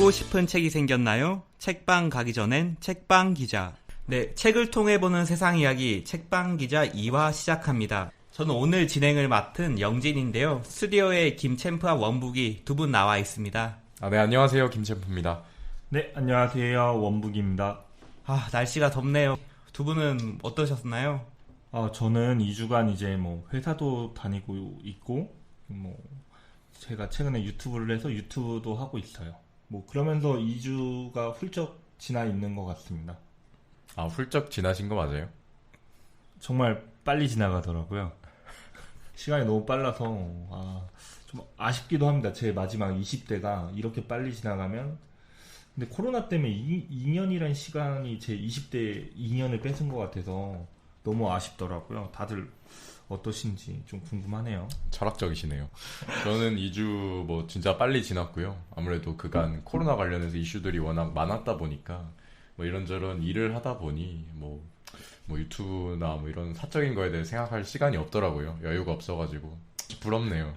읽고 싶은 책이 생겼나요? 책방 가기 전엔 책방 기자. 네, 책을 통해 보는 세상 이야기 책방 기자 2화 시작합니다. 저는 오늘 진행을 맡은 영진인데요. 스튜디오에 김챔프와 원북이 두 분 나와 있습니다. 네, 안녕하세요. 김챔프입니다. 네, 안녕하세요. 원북입니다. 날씨가 덥네요. 두 분은 어떠셨나요? 저는 2주간 이제 회사도 다니고 있고, 제가 최근에 유튜브를 해서 유튜브도 하고 있어요. 그러면서 2주가 훌쩍 지나 있는 것 같습니다. 훌쩍 지나신 거 맞아요? 정말 빨리 지나가더라고요. 시간이 너무 빨라서 좀 아쉽기도 합니다. 제 마지막 20대가 이렇게 빨리 지나가면. 근데 코로나 때문에 2년이란 시간이 제 20대 2년을 뺏은 것 같아서 너무 아쉽더라고요. 다들 어떠신지 좀 궁금하네요. 철학적이시네요. 저는 2주 진짜 빨리 지났고요. 아무래도 그간 코로나 관련해서 이슈들이 워낙 많았다 보니까 이런저런 일을 하다 보니 유튜브나 이런 사적인 거에 대해 생각할 시간이 없더라고요. 여유가 없어가지고 부럽네요.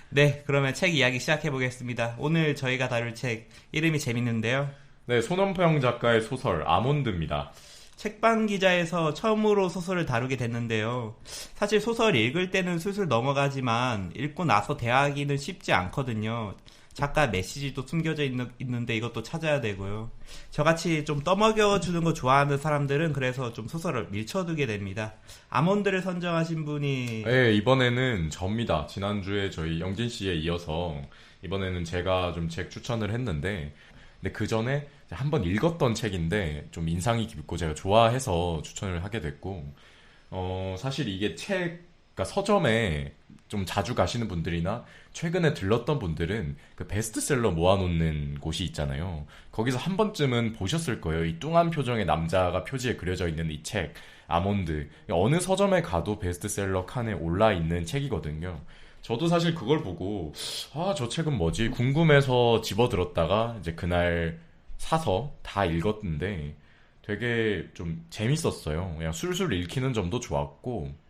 네, 그러면 책 이야기 시작해보겠습니다. 오늘 저희가 다룰 책 이름이 재밌는데요. 네, 손원평 작가의 소설 아몬드입니다. 책방 기자에서 처음으로 소설을 다루게 됐는데요. 사실 소설 읽을 때는 술술 넘어가지만 읽고 나서 대하기는 쉽지 않거든요. 작가 메시지도 숨겨져 있는데 이것도 찾아야 되고요. 저같이 좀 떠먹여주는 거 좋아하는 사람들은 그래서 좀 소설을 밀쳐두게 됩니다. 아몬드를 선정하신 분이... 네, 이번에는 접니다. 지난주에 저희 영진 씨에 이어서 이번에는 제가 좀 책 추천을 했는데, 근데 그 전에 한번 읽었던 책인데 좀 인상이 깊고 제가 좋아해서 추천을 하게 됐고, 사실 이게 그러니까 서점에 좀 자주 가시는 분들이나 최근에 들렀던 분들은 그 베스트셀러 모아놓는 곳이 있잖아요. 거기서 한 번쯤은 보셨을 거예요. 이 뚱한 표정의 남자가 표지에 그려져 있는 이 책, 아몬드. 어느 서점에 가도 베스트셀러 칸에 올라있는 책이거든요. 저도 사실 그걸 보고 저 책은 뭐지? 궁금해서 집어들었다가 이제 그날 사서 다 읽었는데 되게 좀 재밌었어요. 그냥 술술 읽히는 점도 좋았고,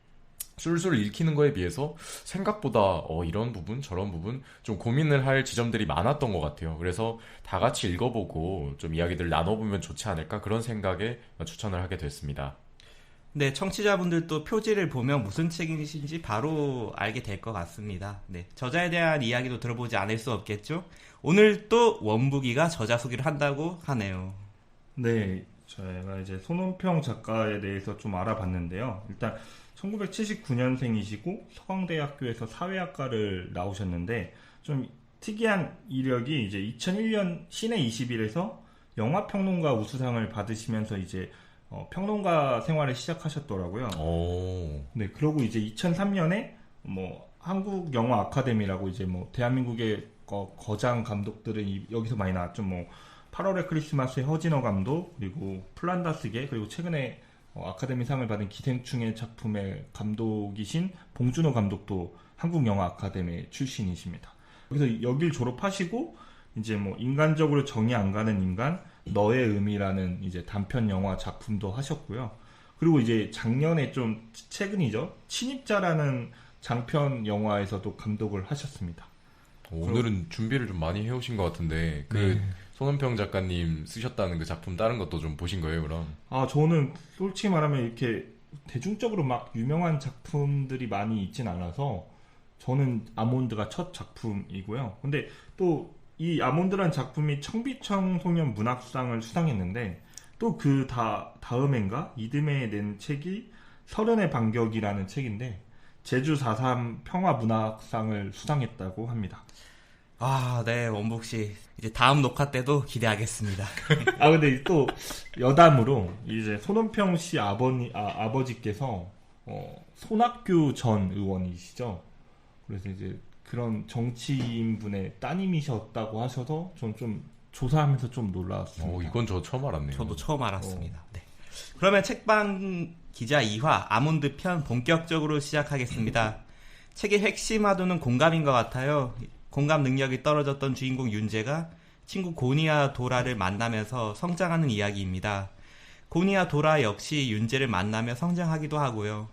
술술 읽히는 거에 비해서 생각보다 이런 부분 저런 부분 좀 고민을 할 지점들이 많았던 것 같아요. 그래서 다 같이 읽어보고 좀 이야기들 나눠보면 좋지 않을까, 그런 생각에 추천을 하게 됐습니다. 네, 청취자분들도 표지를 보면 무슨 책이신지 바로 알게 될 것 같습니다. 네, 저자에 대한 이야기도 들어보지 않을 수 없겠죠? 오늘 또 원북이가 저자 소개를 한다고 하네요. 네, 저희가 이제 손원평 작가에 대해서 좀 알아봤는데요. 일단 1979년생이시고 서강대학교에서 사회학과를 나오셨는데, 좀 특이한 이력이 이제 2001년 시내 20일에서 영화평론가 우수상을 받으시면서 이제 평론가 생활을 시작하셨더라고요. 네, 그러고 이제 2003년에 한국 영화 아카데미라고 이제 대한민국의 거장 감독들은 여기서 많이 나왔죠. 8월의 크리스마스의 허진호 감독, 그리고 플란다스계, 그리고 최근에 아카데미상을 받은 기생충의 작품의 감독이신 봉준호 감독도 한국 영화 아카데미 출신이십니다. 그래서 여길 졸업하시고 이제 인간적으로 정이 안 가는 인간, 너의 의미라는 이제 단편 영화 작품도 하셨고요. 그리고 이제 작년에 좀 최근이죠, 침입자라는 장편 영화에서도 감독을 하셨습니다. 오늘은 준비를 좀 많이 해오신 것 같은데 손원평 작가님 쓰셨다는 그 작품 다른 것도 좀 보신 거예요, 그럼? 저는 솔직히 말하면 이렇게 대중적으로 막 유명한 작품들이 많이 있진 않아서 저는 아몬드가 첫 작품이고요. 근데 또 이 아몬드란 작품이 청비청소년 문학상을 수상했는데, 또 그 다음엔가 이듬해 낸 책이 서른의 반격이라는 책인데 제주 4.3 평화문학상을 수상했다고 합니다. 네, 원북씨 이제 다음 녹화 때도 기대하겠습니다. 근데 또 여담으로 이제 손원평 씨 아버지께서 손학규 전 의원이시죠. 그래서 이제 그런 정치인분의 따님이셨다고 하셔서 저는 좀 조사하면서 좀 놀랐습니다. 이건 저 처음 알았네요. 저도 처음 알았습니다. 네. 그러면 책방 기자 2화 아몬드 편 본격적으로 시작하겠습니다. 책의 핵심 화두는 공감인 것 같아요. 공감 능력이 떨어졌던 주인공 윤재가 친구 고니와 도라를 만나면서 성장하는 이야기입니다. 고니와 도라 역시 윤재를 만나며 성장하기도 하고요.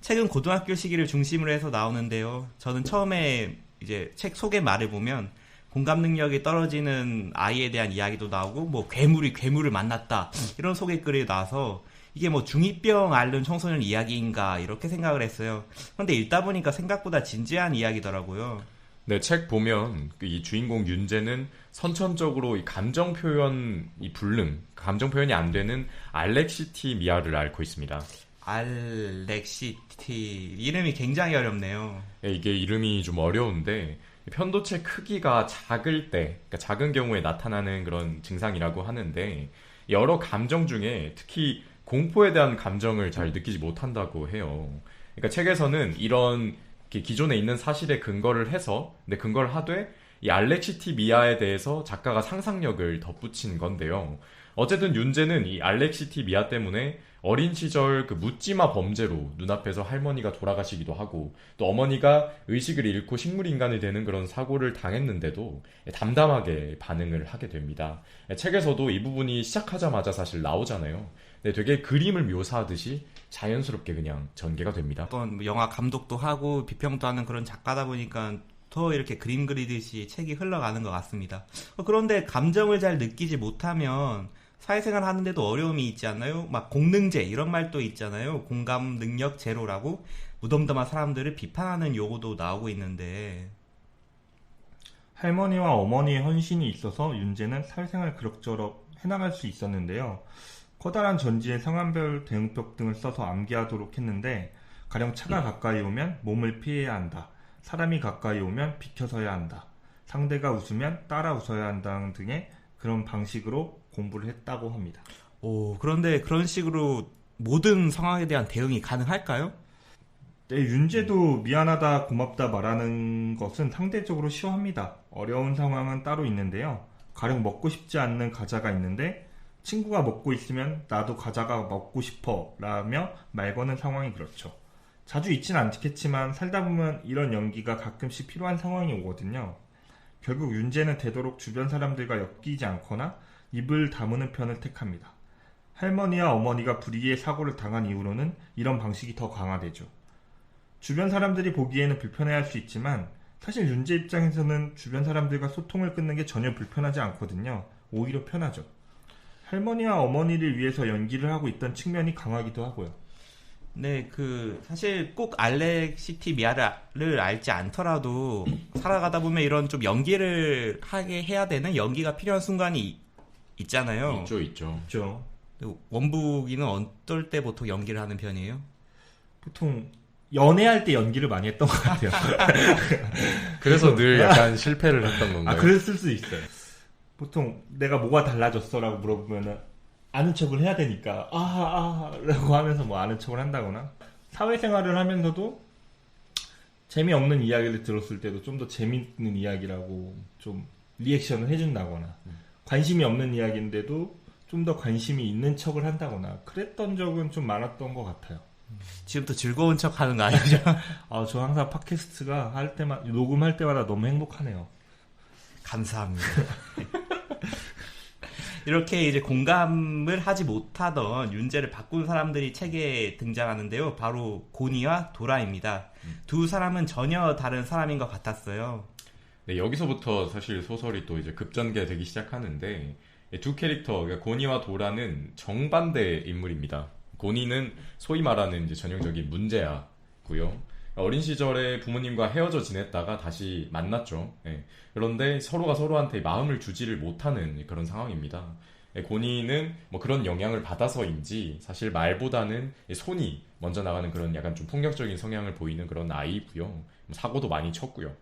책은 고등학교 시기를 중심으로 해서 나오는데요. 저는 처음에 이제 책 소개 말을 보면 공감 능력이 떨어지는 아이에 대한 이야기도 나오고 뭐 괴물이 괴물을 만났다 이런 소개글이 나와서 이게 뭐 중2병 앓는 청소년 이야기인가 이렇게 생각을 했어요. 그런데 읽다 보니까 생각보다 진지한 이야기더라고요. 네, 책 보면 이 주인공 윤재는 선천적으로 이 감정 표현, 이 불능, 감정 표현이 안 되는 알렉시티미아를 앓고 있습니다. 알렉시티 이름이 굉장히 어렵네요. 네, 이게 이름이 좀 어려운데 편도체 크기가 작을 때, 그러니까 작은 경우에 나타나는 그런 증상이라고 하는데 여러 감정 중에 특히 공포에 대한 감정을 잘 느끼지 못한다고 해요. 그러니까 책에서는 이런 기존에 있는 사실에 근거를 해서, 근데 근거를 하되 이 알렉시티미아에 대해서 작가가 상상력을 덧붙인 건데요. 어쨌든 윤재는 이 알렉시티미아 때문에 어린 시절 그 묻지마 범죄로 눈앞에서 할머니가 돌아가시기도 하고 또 어머니가 의식을 잃고 식물인간이 되는 그런 사고를 당했는데도 담담하게 반응을 하게 됩니다. 책에서도 이 부분이 시작하자마자 사실 나오잖아요. 근데 되게 그림을 묘사하듯이 자연스럽게 그냥 전개가 됩니다. 어떤 영화 감독도 하고 비평도 하는 그런 작가다 보니까 더 이렇게 그림 그리듯이 책이 흘러가는 것 같습니다. 그런데 감정을 잘 느끼지 못하면 사회생활 하는데도 어려움이 있지 않나요? 막 공능제 이런 말도 있잖아요. 공감 능력 제로라고 무덤덤한 사람들을 비판하는 용어도 나오고 있는데 할머니와 어머니의 헌신이 있어서 윤재는 사회생활 그럭저럭 해나갈 수 있었는데요. 커다란 전지에 상황별 대응법 등을 써서 암기하도록 했는데 가령 차가 가까이 오면 몸을 피해야 한다. 사람이 가까이 오면 비켜서야 한다. 상대가 웃으면 따라 웃어야 한다 등의 그런 방식으로 공부를 했다고 합니다. 오, 그런데 그런 식으로 모든 상황에 대한 대응이 가능할까요? 네, 윤재도 미안하다, 고맙다 말하는 것은 상대적으로 쉬워합니다. 어려운 상황은 따로 있는데요. 가령 먹고 싶지 않는 과자가 있는데 친구가 먹고 있으면 나도 과자가 먹고 싶어 라며 말 거는 상황이 그렇죠. 자주 있진 않겠지만 살다 보면 이런 연기가 가끔씩 필요한 상황이 오거든요. 결국 윤재는 되도록 주변 사람들과 엮이지 않거나 입을 다무는 편을 택합니다. 할머니와 어머니가 불의의 사고를 당한 이후로는 이런 방식이 더 강화되죠. 주변 사람들이 보기에는 불편해할 수 있지만 사실 윤재 입장에서는 주변 사람들과 소통을 끊는 게 전혀 불편하지 않거든요. 오히려 편하죠. 할머니와 어머니를 위해서 연기를 하고 있던 측면이 강하기도 하고요. 네, 사실 꼭 알렉시티미아를 알지 않더라도 살아가다 보면 이런 좀 연기를 하게 해야 되는 연기가 필요한 순간이 있잖아요. 있죠. 원북이는 어떨 때 보통 연기를 하는 편이에요? 보통 연애할 때 연기를 많이 했던 것 같아요. 그래서 늘 약간 실패를 했던 건가요? 그랬을 수 있어요. 보통 내가 뭐가 달라졌어라고 물어보면은 아는 척을 해야 되니까 라고 하면서 뭐 아는 척을 한다거나 사회생활을 하면서도 재미없는 이야기를 들었을 때도 좀 더 재밌는 이야기라고 좀 리액션을 해준다거나 관심이 없는 이야기인데도 좀 더 관심이 있는 척을 한다거나 그랬던 적은 좀 많았던 것 같아요. 지금부터 즐거운 척 하는 거 아니죠? 저 항상 팟캐스트가 녹음할 때마다 너무 행복하네요. 감사합니다. 이렇게 이제 공감을 하지 못하던 윤재를 바꾼 사람들이 책에 등장하는데요. 바로 고니와 도라입니다. 두 사람은 전혀 다른 사람인 것 같았어요. 네, 여기서부터 사실 소설이 또 이제 급전개되기 시작하는데 두 캐릭터, 그러니까 고니와 도라는 정반대 인물입니다. 고니는 소위 말하는 이제 전형적인 문제아고요. 어린 시절에 부모님과 헤어져 지냈다가 다시 만났죠. 예. 그런데 서로가 서로한테 마음을 주지를 못하는 그런 상황입니다. 예, 고니는 뭐 그런 영향을 받아서인지 사실 말보다는 손이 먼저 나가는 그런 약간 좀 폭력적인 성향을 보이는 그런 아이고요. 사고도 많이 쳤고요.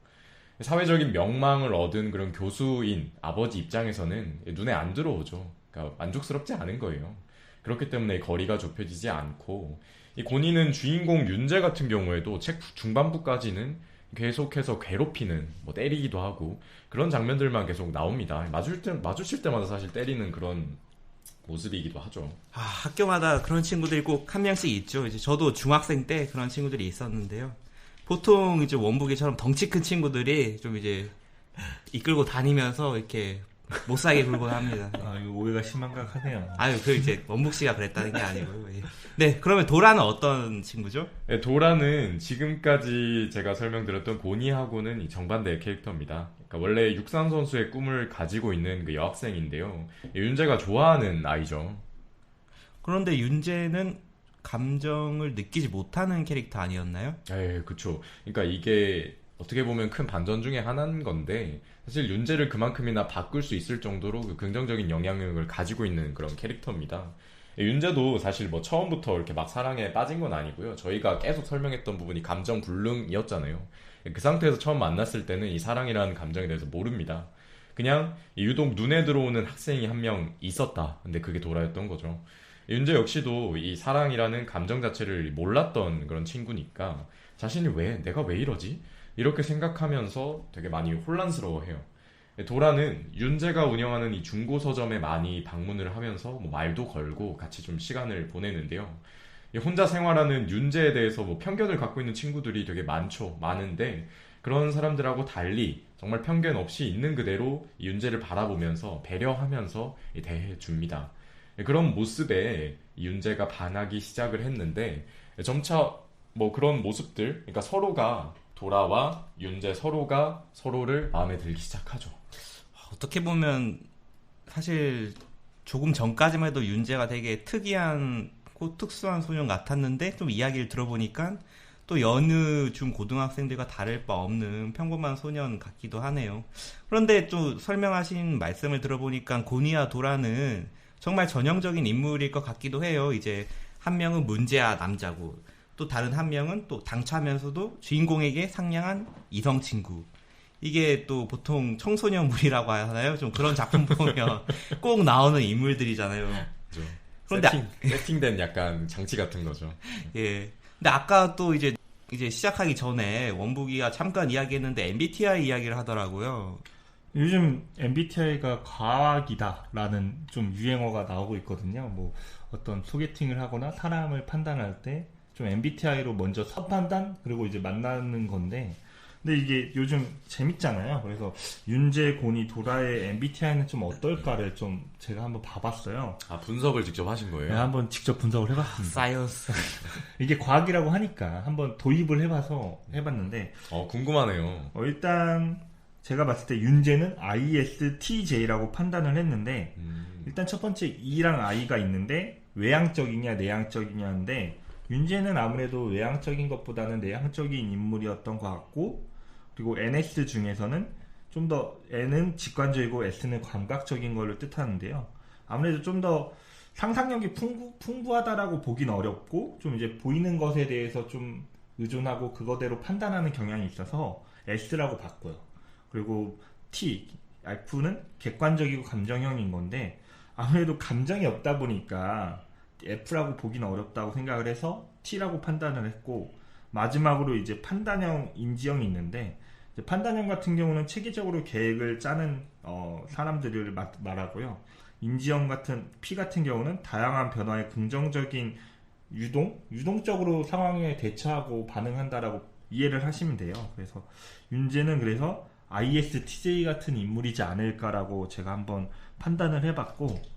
사회적인 명망을 얻은 그런 교수인 아버지 입장에서는 눈에 안 들어오죠. 그러니까 만족스럽지 않은 거예요. 그렇기 때문에 거리가 좁혀지지 않고 이 고니는 주인공 윤재 같은 경우에도 책 중반부까지는 계속해서 괴롭히는, 뭐 때리기도 하고 그런 장면들만 계속 나옵니다. 마주칠 때마다 사실 때리는 그런 모습이기도 하죠. 학교마다 그런 친구들이 꼭 한 명씩 있죠. 이제 저도 중학생 때 그런 친구들이 있었는데요. 보통 이제 원북이처럼 덩치 큰 친구들이 좀 이제 이끌고 다니면서 이렇게 못 살게 굴고 합니다. 이거 오해가 심각하네요. 이제 원북 씨가 그랬다는 게 아니고요. 예. 네, 그러면 도라는 어떤 친구죠? 네, 도라는 지금까지 제가 설명드렸던 고니하고는 이 정반대의 캐릭터입니다. 그러니까 원래 육상 선수의 꿈을 가지고 있는 그 여학생인데요. 윤재가 좋아하는 아이죠. 그런데 윤재는 감정을 느끼지 못하는 캐릭터 아니었나요? 그쵸. 그러니까 이게 어떻게 보면 큰 반전 중에 하나인 건데 사실 윤재를 그만큼이나 바꿀 수 있을 정도로 그 긍정적인 영향력을 가지고 있는 그런 캐릭터입니다. 윤재도 사실 뭐 처음부터 이렇게 막 사랑에 빠진 건 아니고요. 저희가 계속 설명했던 부분이 감정 불능이었잖아요. 그 상태에서 처음 만났을 때는 이 사랑이라는 감정에 대해서 모릅니다. 그냥 유독 눈에 들어오는 학생이 한 명 있었다. 근데 그게 도라였던 거죠. 윤재 역시도 이 사랑이라는 감정 자체를 몰랐던 그런 친구니까 자신이 내가 왜 이러지? 이렇게 생각하면서 되게 많이 혼란스러워해요. 도라는 윤재가 운영하는 이 중고 서점에 많이 방문을 하면서 뭐 말도 걸고 같이 좀 시간을 보내는데요. 혼자 생활하는 윤재에 대해서 뭐 편견을 갖고 있는 친구들이 되게 많은데 그런 사람들하고 달리 정말 편견 없이 있는 그대로 이 윤재를 바라보면서 배려하면서 대해줍니다. 그런 모습에 이 윤재가 반하기 시작을 했는데 점차 뭐 그런 모습들, 그러니까 서로가 도라와 윤재 서로가 서로를 마음에 들기 시작하죠. 어떻게 보면 사실 조금 전까지만 해도 윤재가 되게 특이한 특수한 소년 같았는데 좀 이야기를 들어보니까 또 여느 중고등학생들과 다를 바 없는 평범한 소년 같기도 하네요. 그런데 또 설명하신 말씀을 들어보니까 고니와 도라는 정말 전형적인 인물일 것 같기도 해요. 이제 한 명은 문제아 남자고 또 다른 한 명은 또 당차면서도 주인공에게 상냥한 이성 친구. 이게 또 보통 청소년물이라고 하나요? 좀 그런 작품 보면 꼭 나오는 인물들이잖아요. 그렇죠. 그런데 세팅된 약간 장치 같은 거죠. 예. 근데 아까 또 이제 시작하기 전에 원북이가 잠깐 이야기했는데 MBTI 이야기를 하더라고요. 요즘 MBTI가 과학이다라는 좀 유행어가 나오고 있거든요. 뭐 어떤 소개팅을 하거나 사람을 판단할 때 좀 MBTI로 먼저 선판단 그리고 이제 만나는 건데, 근데 이게 요즘 재밌잖아요. 그래서 윤재, 고니, 도라의 MBTI는 좀 어떨까를 좀 제가 한번 봐봤어요. 분석을 직접 하신 거예요? 네, 한번 직접 분석을 해봤습니다. 사이언스. 이게 과학이라고 하니까 한번 도입을 해봤는데 궁금하네요. 일단 제가 봤을 때 윤재는 ISTJ라고 판단을 했는데 일단 첫 번째 E랑 I가 있는데 외향적이냐 내향적이냐인데 윤재는 아무래도 외향적인 것보다는 내향적인 인물이었던 것 같고, 그리고 NS 중에서는 좀 더 N은 직관적이고 S는 감각적인 걸 뜻하는데요. 아무래도 좀 더 상상력이 풍부하다라고 보긴 어렵고 좀 이제 보이는 것에 대해서 좀 의존하고 그거대로 판단하는 경향이 있어서 S라고 봤고요. 그리고 F는 객관적이고 감정형인 건데 아무래도 감정이 없다 보니까 F라고 보기는 어렵다고 생각을 해서 T라고 판단을 했고, 마지막으로 이제 판단형, 인지형이 있는데 이제 판단형 같은 경우는 체계적으로 계획을 짜는 사람들을 말하고요. 인지형 같은 P 같은 경우는 다양한 변화에 긍정적인 유동적으로 상황에 대처하고 반응한다라고 이해를 하시면 돼요. 그래서 윤재는 그래서 ISTJ 같은 인물이지 않을까라고 제가 한번 판단을 해봤고,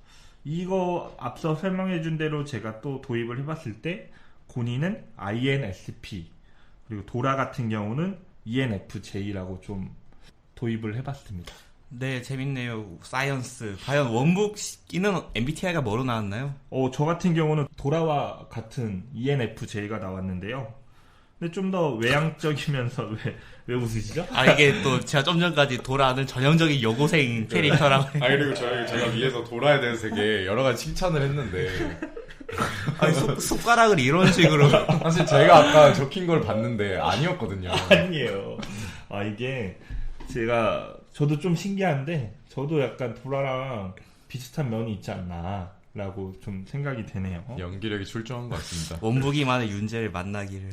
이거 앞서 설명해준 대로 제가 또 도입을 해봤을 때 고니는 INSP 그리고 도라 같은 경우는 ENFJ라고 좀 도입을 해봤습니다. 네, 재밌네요. 사이언스. 과연 원북이는 MBTI가 뭐로 나왔나요? 저 같은 경우는 도라와 같은 ENFJ가 나왔는데요. 근데 좀 더 외향적이면서 왜 웃으시죠? 이게 또 제가 좀 전까지 도라는 전형적인 여고생 캐릭터라고. 그리고 제가 위에서 도라에 대해서 되게 여러 가지 칭찬을 했는데 손가락을 이런 식으로. 사실 제가 아까 적힌 걸 봤는데 아니었거든요. 아니에요. 이게 저도 좀 신기한데 저도 약간 도라랑 비슷한 면이 있지 않나 라고 좀 생각이 되네요. 연기력이 출중한 것 같습니다. 원북이만의 윤재를 만나기를.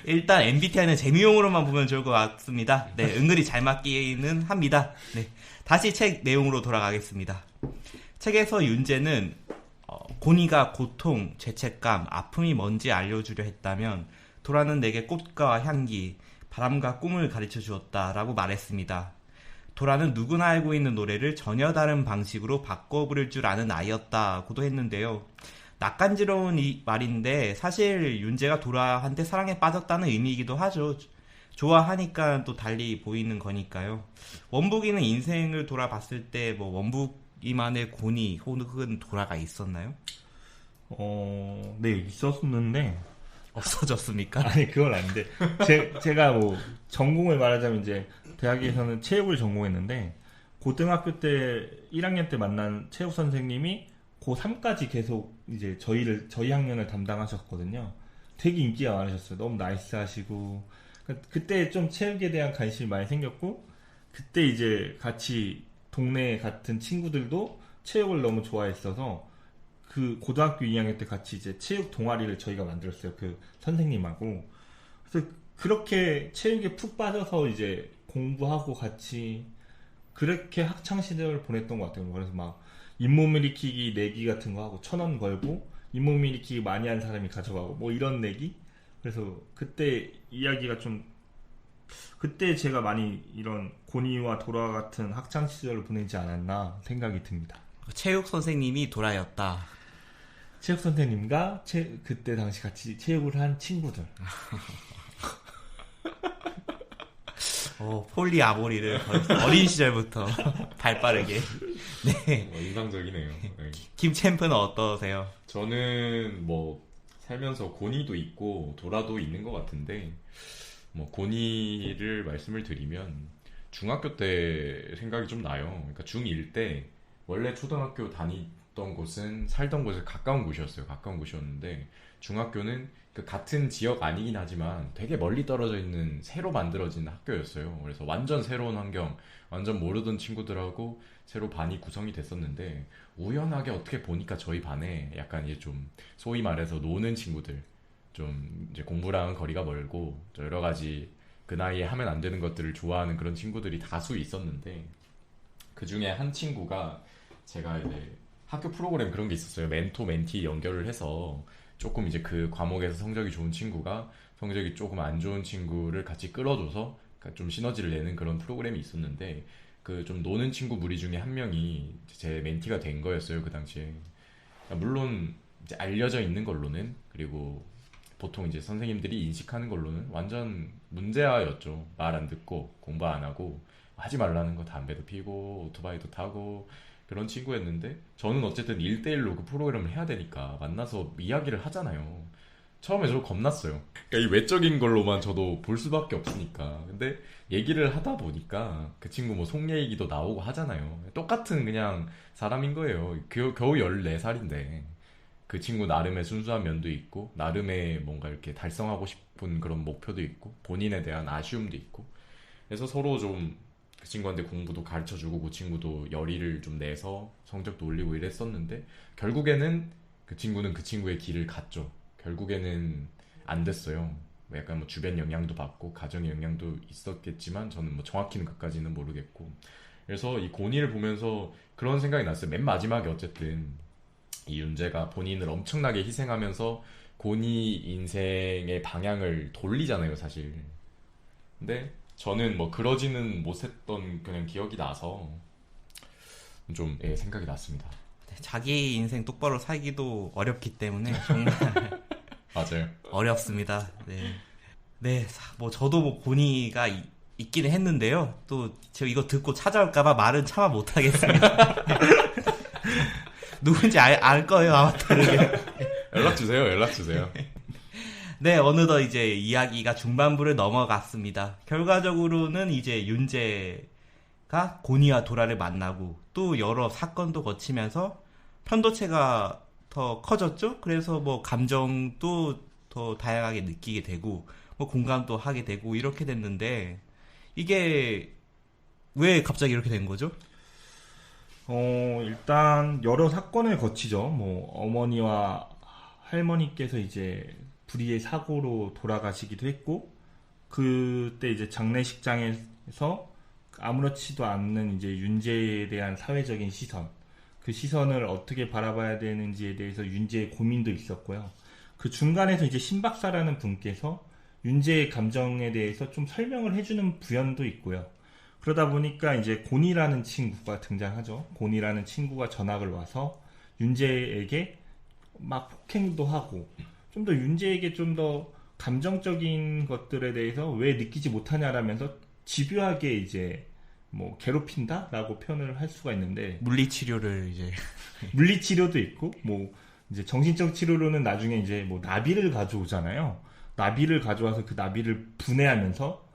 일단 MBTI는 재미용으로만 보면 좋을 것 같습니다. 네, 은근히 잘 맞기는 합니다. 네, 다시 책 내용으로 돌아가겠습니다. 책에서 윤재는 고니가 고통, 죄책감, 아픔이 뭔지 알려주려 했다면 도라는 내게 꽃과 향기, 바람과 꿈을 가르쳐 주었다라고 말했습니다. 도라는 누구나 알고 있는 노래를 전혀 다른 방식으로 바꿔 부를 줄 아는 아이였다고도 했는데요. 낯간지러운 이 말인데 사실 윤재가 도라한테 사랑에 빠졌다는 의미이기도 하죠. 좋아하니까 또 달리 보이는 거니까요. 원북이는 인생을 돌아봤을 때 뭐 원북이만의 고니 혹은 돌아가 있었나요? 네, 있었는데, 없어졌습니까? 아니, 그건 아닌데, 제가 뭐, 전공을 말하자면 이제, 대학에서는 체육을 전공했는데, 고등학교 때, 1학년 때 만난 체육 선생님이 고3까지 계속 이제 저희 학년을 담당하셨거든요. 되게 인기가 많으셨어요. 너무 나이스 하시고. 그때 좀 체육에 대한 관심이 많이 생겼고, 그때 이제 같이 동네 같은 친구들도 체육을 너무 좋아했어서, 그 고등학교 2학년 때 같이 이제 체육 동아리를 저희가 만들었어요. 그 선생님하고. 그래서 그렇게 체육에 푹 빠져서 이제 공부하고 같이 그렇게 학창 시절을 보냈던 것 같아요. 그래서 막 잇몸 일으키기 내기 같은 거 하고 1,000원 걸고 잇몸 일으키기 많이 한 사람이 가져가고 뭐 이런 내기. 그래서 그때 이야기가 좀 그때 제가 많이 이런 고니와 도라 같은 학창 시절을 보내지 않았나 생각이 듭니다. 체육 선생님이 도라였다. 체육 선생님과 그때 당시 같이 체육을 한 친구들. 폴리아모리를 어린 시절부터 발빠르게. 네. 인상적이네요. 네. 김 챔프는 어떠세요? 저는 뭐 살면서 고니도 있고 도라도 있는 것 같은데 뭐 고니를 말씀을 드리면 중학교 때 생각이 좀 나요. 그러니까 중1 때 원래 초등학교 다니던 곳은 살던 곳에 가까운 곳이었어요. 가까운 곳이었는데 중학교는 그 같은 지역 아니긴 하지만 되게 멀리 떨어져 있는 새로 만들어진 학교였어요. 그래서 완전 새로운 환경, 완전 모르던 친구들하고 새로 반이 구성이 됐었는데 우연하게 어떻게 보니까 저희 반에 약간 이제 좀 소위 말해서 노는 친구들, 좀 이제 공부랑은 거리가 멀고 여러 가지 그 나이에 하면 안 되는 것들을 좋아하는 그런 친구들이 다수 있었는데 그 중에 한 친구가 제가 이제 학교 프로그램 그런 게 있었어요. 멘토 멘티 연결을 해서 조금 이제 그 과목에서 성적이 좋은 친구가 성적이 조금 안 좋은 친구를 같이 끌어줘서 좀 시너지를 내는 그런 프로그램이 있었는데 그 좀 노는 친구 무리 중에 한 명이 제 멘티가 된 거였어요. 그 당시에. 물론 이제 알려져 있는 걸로는 그리고 보통 이제 선생님들이 인식하는 걸로는 완전 문제아였죠. 말 안 듣고 공부 안 하고 하지 말라는 거 담배도 피고 오토바이도 타고 그런 친구였는데 저는 어쨌든 1대1로 그 프로그램을 해야 되니까 만나서 이야기를 하잖아요. 처음에 저 겁났어요. 그러니까 이 외적인 걸로만 저도 볼 수밖에 없으니까. 근데 얘기를 하다 보니까 그 친구 뭐 속 얘기도 나오고 하잖아요. 똑같은 그냥 사람인 거예요. 겨우 14살인데 그 친구 나름의 순수한 면도 있고 나름의 뭔가 이렇게 달성하고 싶은 그런 목표도 있고 본인에 대한 아쉬움도 있고 그래서 서로 좀 그 친구한테 공부도 가르쳐주고 그 친구도 열의를 좀 내서 성적도 올리고 이랬었는데 결국에는 그 친구는 그 친구의 길을 갔죠. 결국에는 안 됐어요. 약간 뭐 주변 영향도 받고 가정의 영향도 있었겠지만 저는 뭐 정확히는 그까지는 모르겠고 그래서 이 고니를 보면서 그런 생각이 났어요. 맨 마지막에 어쨌든 이 윤재가 본인을 엄청나게 희생하면서 고니 인생의 방향을 돌리잖아요, 사실. 근데 저는 뭐 그러지는 못했던 그냥 기억이 나서 좀 생각이 났습니다. 자기 인생 똑바로 살기도 어렵기 때문에 정말 맞아요. 어렵습니다. 네, 뭐 저도 뭐 고니가 있기는 했는데요. 또 제가 이거 듣고 찾아올까봐 말은 차마 못하겠습니다. 누군지 알 거예요, 아마 다르게. 연락 주세요. 네, 어느덧 이제 이야기가 중반부를 넘어갔습니다. 결과적으로는 이제 윤재가 고니와 도라를 만나고 또 여러 사건도 거치면서 편도체가 더 커졌죠? 그래서 뭐 감정도 더 다양하게 느끼게 되고 뭐 공감도 하게 되고 이렇게 됐는데 이게 왜 갑자기 이렇게 된 거죠? 일단 여러 사건을 거치죠. 뭐 어머니와 할머니께서 이제 불의의 사고로 돌아가시기도 했고 그때 이제 장례식장에서 아무렇지도 않는 이제 윤재에 대한 사회적인 시선 그 시선을 어떻게 바라봐야 되는지에 대해서 윤재의 고민도 있었고요. 그 중간에서 이제 신 박사라는 분께서 윤재의 감정에 대해서 좀 설명을 해주는 부연도 있고요. 그러다 보니까 이제 곤이라는 친구가 등장하죠. 곤이라는 친구가 전학을 와서 윤재에게 막 폭행도 하고 좀 더 윤재에게 좀 더 감정적인 것들에 대해서 왜 느끼지 못하냐라면서 집요하게 이제 뭐 괴롭힌다라고 표현을 할 수가 있는데, 물리치료를 이제 물리치료도 있고 뭐 이제 정신적 치료로는 나중에 이제 뭐 나비를 가져오잖아요. 나비를 가져와서 그 나비를 분해하면서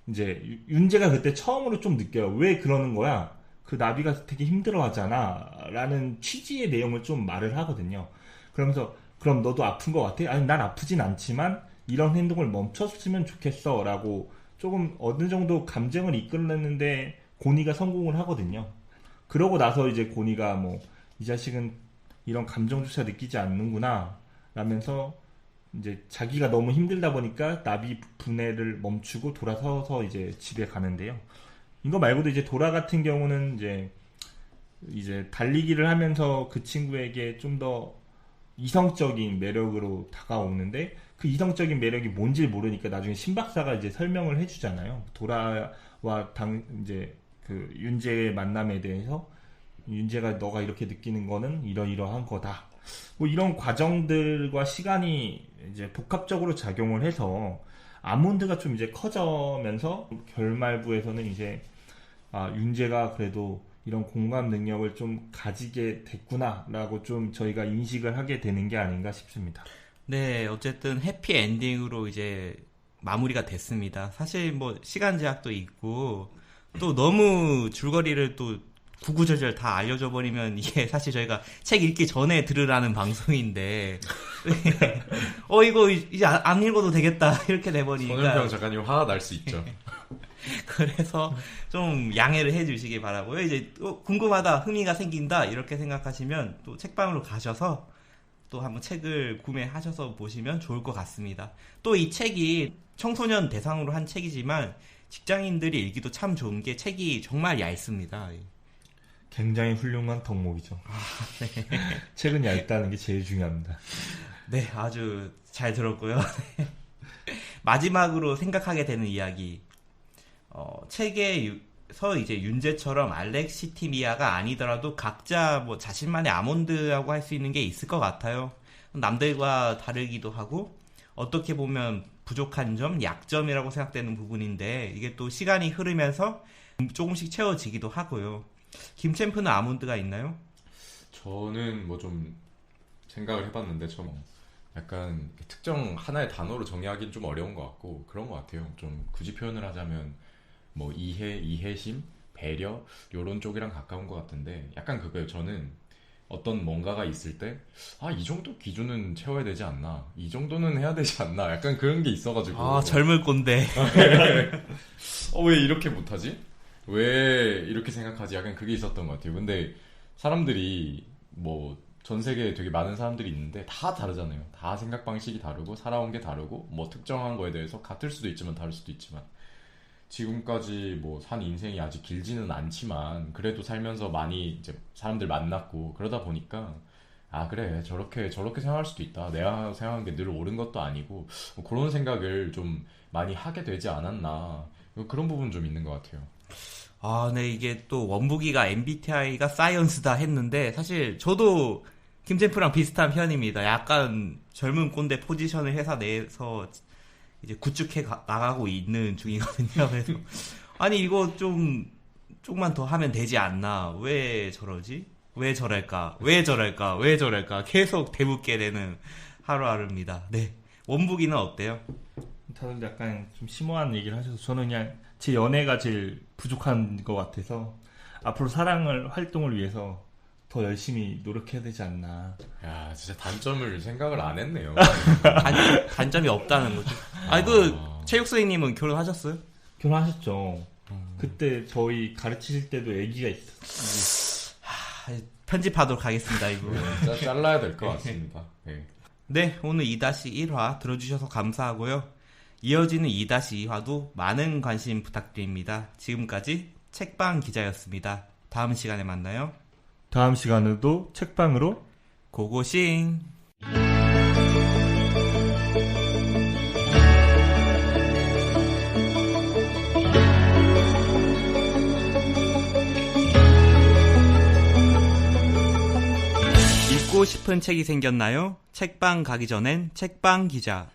이제 윤재가 그때 처음으로 좀 느껴요. 왜 그러는 거야? 그 나비가 되게 힘들어하잖아 라는 취지의 내용을 좀 말을 하거든요. 그러면서 그럼 너도 아픈 것 같아? 아니, 난 아프진 않지만 이런 행동을 멈췄으면 좋겠어 라고 조금 어느 정도 감정을 이끌었는데 고니가 성공을 하거든요. 그러고 나서 이제 고니가 뭐 이 자식은 이런 감정조차 느끼지 않는구나 라면서 이제 자기가 너무 힘들다 보니까 나비 분해를 멈추고 돌아서서 이제 집에 가는데요. 이거 말고도 이제 도라 같은 경우는 이제 달리기를 하면서 그 친구에게 좀 더 이성적인 매력으로 다가오는데, 그 이성적인 매력이 뭔지 모르니까 나중에 신박사가 이제 설명을 해주잖아요. 도라와 이제 그 윤재의 만남에 대해서, 윤재가 너가 이렇게 느끼는 거는 이러이러한 거다. 뭐 이런 과정들과 시간이 이제 복합적으로 작용을 해서 아몬드가 좀 이제 커져면서 결말부에서는 이제 윤재가 그래도 이런 공감 능력을 좀 가지게 됐구나라고 좀 저희가 인식을 하게 되는 게 아닌가 싶습니다. 네, 어쨌든 해피 엔딩으로 이제 마무리가 됐습니다. 사실 뭐 시간 제약도 있고 또 너무 줄거리를 또 구구절절 다 알려줘 버리면 이게 사실 저희가 책 읽기 전에 들으라는 방송인데 이거 이제 안 읽어도 되겠다 이렇게 돼버리니까 손은평 작가님 화가 날 수 있죠. 그래서 좀 양해를 해주시기 바라고요. 이제 궁금하다, 흥미가 생긴다 이렇게 생각하시면 또 책방으로 가셔서 또 한번 책을 구매하셔서 보시면 좋을 것 같습니다. 또 이 책이 청소년 대상으로 한 책이지만 직장인들이 읽기도 참 좋은 게 책이 정말 얇습니다. 굉장히 훌륭한 덕목이죠. 네. 책은 얇다는 게 제일 중요합니다. 네, 아주 잘 들었고요. 마지막으로 생각하게 되는 이야기. 책에서 이제 윤재처럼 알렉시티미아가 아니더라도 각자 뭐 자신만의 아몬드라고 할 수 있는 게 있을 것 같아요. 남들과 다르기도 하고 어떻게 보면 부족한 점, 약점이라고 생각되는 부분인데 이게 또 시간이 흐르면서 조금씩 채워지기도 하고요. 김챔프는 아몬드가 있나요? 저는 뭐 좀 생각을 해봤는데 약간 특정 하나의 단어로 정의하기는 좀 어려운 것 같고 그런 것 같아요. 좀 굳이 표현을 하자면 뭐 이해심, 배려 요런 쪽이랑 가까운 것 같은데 약간 그거예요. 저는 어떤 뭔가가 있을 때 이 정도 기준은 채워야 되지 않나, 이 정도는 해야 되지 않나, 약간 그런 게 있어가지고 젊을 꼰대. 왜 이렇게 못하지? 왜 이렇게 생각하지? 약간 그게 있었던 것 같아요. 근데 사람들이 뭐 전 세계에 되게 많은 사람들이 있는데 다 다르잖아요. 다 생각 방식이 다르고 살아온 게 다르고 뭐 특정한 거에 대해서 같을 수도 있지만 다를 수도 있지만 지금까지 뭐 산 인생이 아직 길지는 않지만 그래도 살면서 많이 이제 사람들 만났고 그러다 보니까 그래 저렇게 생각할 수도 있다. 내가 생각한 게 늘 옳은 것도 아니고 뭐 그런 생각을 좀 많이 하게 되지 않았나, 그런 부분 좀 있는 것 같아요. 네, 이게 또 원북이가 MBTI가 사이언스다 했는데 사실 저도 김챔프랑 비슷한 편입니다. 약간 젊은 꼰대 포지션을 회사 내에서 이제 구축해 나가고 있는 중이거든요. 그래서 아니 이거 조금만 더 하면 되지 않나? 왜 저러지? 왜 저럴까? 계속 되묻게 되는 하루하루입니다. 네, 원북이는 어때요? 다들 약간 좀 심오한 얘기를 하셔서 저는 그냥 제 연애가 제일 부족한 것 같아서 앞으로 활동을 위해서 더 열심히 노력해야 되지 않나. 야, 진짜 단점을 생각을 안 했네요. 단점이 없다는 거죠. 체육 선생님은 결혼하셨어요? 결혼하셨죠. 그때 저희 가르치실 때도 아기가 있었어요. 편집하도록 하겠습니다, 이거. 잘라야 될 것 같습니다. 네. 네, 오늘 2-1화 들어주셔서 감사하고요. 이어지는 2-2화도 많은 관심 부탁드립니다. 지금까지 책방 기자였습니다. 다음 시간에 만나요. 다음 시간에도 책방으로 고고싱! 읽고 싶은 책이 생겼나요? 책방 가기 전엔 책방 기자.